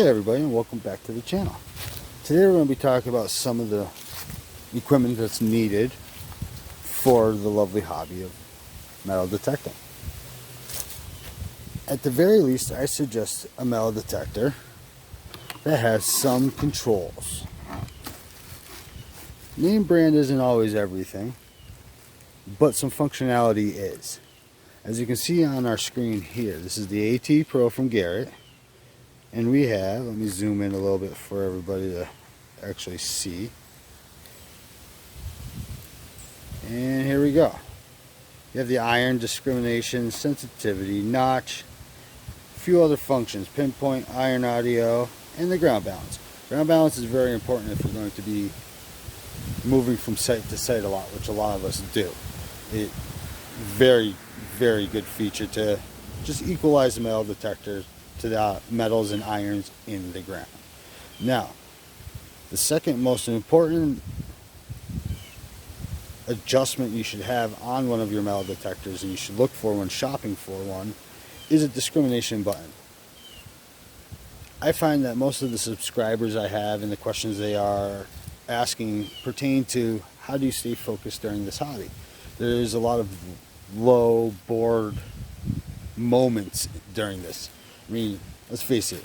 Hey everybody, and welcome back to the channel. Today we're going to be talking about some of the equipment that's needed for the lovely hobby of metal detecting. At the very least, I suggest a metal detector that has some controls. Name brand isn't always everything, but some functionality is. As you can see on our screen here, this is the AT Pro from Garrett. And we have, let me zoom in a little bit for everybody to actually see. And here we go. You have the iron discrimination, sensitivity, notch, a few other functions, pinpoint, iron audio, and the ground balance. Ground balance is very important if you're going to be moving from site to site a lot, which a lot of us do. It very, very good feature to just equalize the metal detector to the metals and irons in the ground. Now, the second most important adjustment you should have on one of your metal detectors, and you should look for when shopping for one, is a discrimination button. I find that most of the subscribers I have and the questions they are asking pertain to how do you stay focused during this hobby. There's a lot of low, bored moments during this. I mean, let's face it,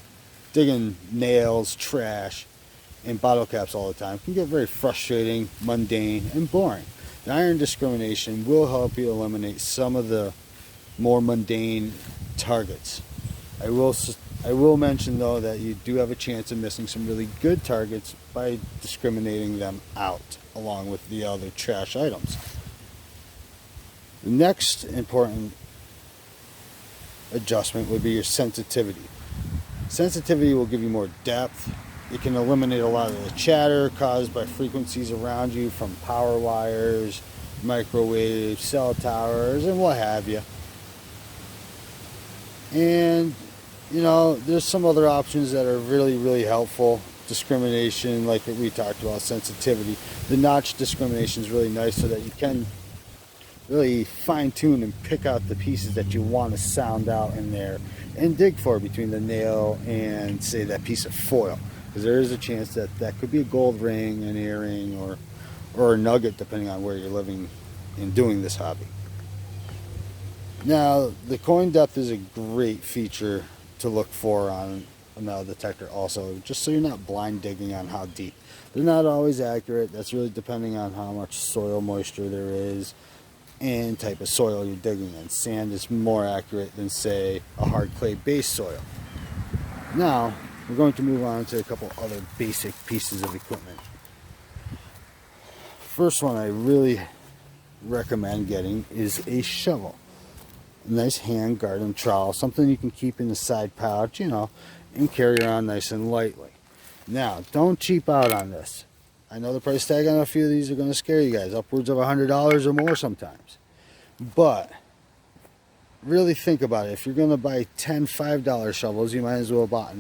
digging nails, trash, and bottle caps all the time can get very frustrating, mundane, and boring. The iron discrimination will help you eliminate some of the more mundane targets. I will mention though that you do have a chance of missing some really good targets by discriminating them out along with the other trash items. The next important adjustment would be your sensitivity. Sensitivity will give you more depth. It can eliminate a lot of the chatter caused by frequencies around you from power wires, microwaves, cell towers, and what have you. And you know, there's some other options that are really, really helpful. Discrimination, like we talked about, sensitivity. The notch discrimination is really nice so that you can really fine-tune and pick out the pieces that you want to sound out in there and dig for between the nail and, say, that piece of foil, because there is a chance that that could be a gold ring, an earring, or a nugget, depending on where you're living and doing this hobby. Now, the coin depth is a great feature to look for on a metal detector also, just so you're not blind digging on how deep. They're not always accurate. That's really depending on how much soil moisture there is and type of soil you're digging in. Sand is more accurate than, say, a hard clay based soil. Now we're going to move on to a couple other basic pieces of equipment. First one I really recommend getting is a shovel. A nice hand garden trowel, something you can keep in the side pouch, you know, and carry around nice and lightly. Now, don't cheap out on this. I know the price tag on a few of these are going to scare you guys, upwards of $100 or more sometimes. But really think about it. If you're going to buy 10 $5 shovels, you might as well have bought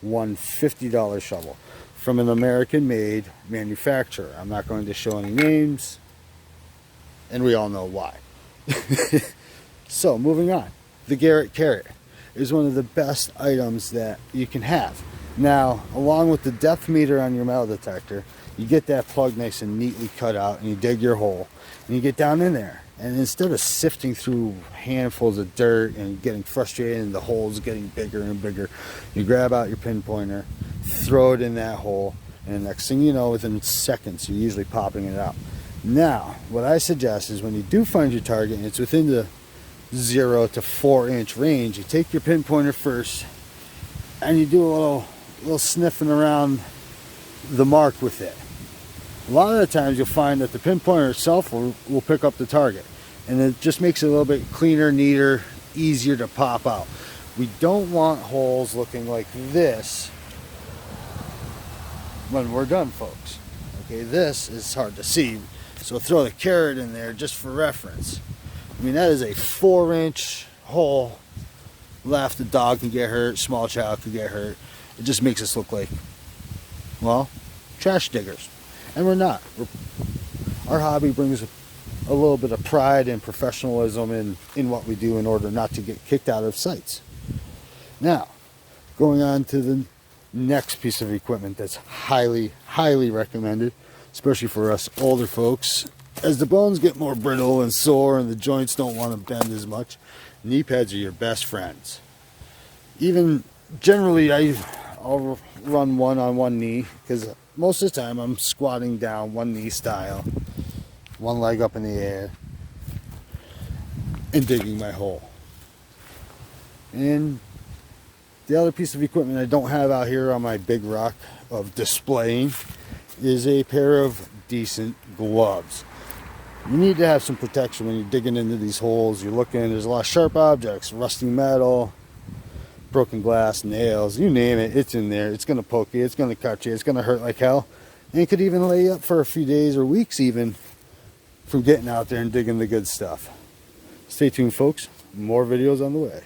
one $50 shovel from an American-made manufacturer. I'm not going to show any names, and we all know why. So, moving on. The Garrett Carrot is one of the best items that you can have. Now, along with the depth meter on your metal detector, you get that plug nice and neatly cut out, and you dig your hole, and you get down in there. And instead of sifting through handfuls of dirt and getting frustrated and the holes getting bigger and bigger, you grab out your pinpointer, throw it in that hole, and the next thing you know, within seconds, you're usually popping it out. Now, what I suggest is when you do find your target, and it's within the 0 to 4 inch range, you take your pinpointer first, and you do a little sniffing around the mark with it. A lot of the times you'll find that the pinpointer itself will pick up the target, and it just makes it a little bit cleaner, neater, easier to pop out. We don't want holes looking like this when we're done, folks. Okay, this is hard to see, so throw the carrot in there just for reference. I mean, that is a 4-inch hole. Left, the dog can get hurt, small child can get hurt. It just makes us look like, well, trash diggers. And we're not. Our hobby brings a little bit of pride and professionalism in what we do in order not to get kicked out of sites. Now, going on to the Next piece of equipment that's highly, highly recommended, especially for us older folks, as the bones get more brittle and sore and the joints don't want to bend as much, knee pads are your best friends. Even generally, I'll run one on one knee, because most of the time I'm squatting down, one knee style, one leg up in the air, and digging my hole. And the other piece of equipment I don't have out here on my big rock of displaying is a pair of decent gloves. You need to have some protection when you're digging into these holes. You're looking, there's a lot of sharp objects, rusty metal, broken glass, nails, you name it, it's in there. It's going to poke you, it's going to cut you, it's going to hurt like hell. And it could even lay you up for a few days or weeks even from getting out there and digging the good stuff. Stay tuned, folks. More videos on the way.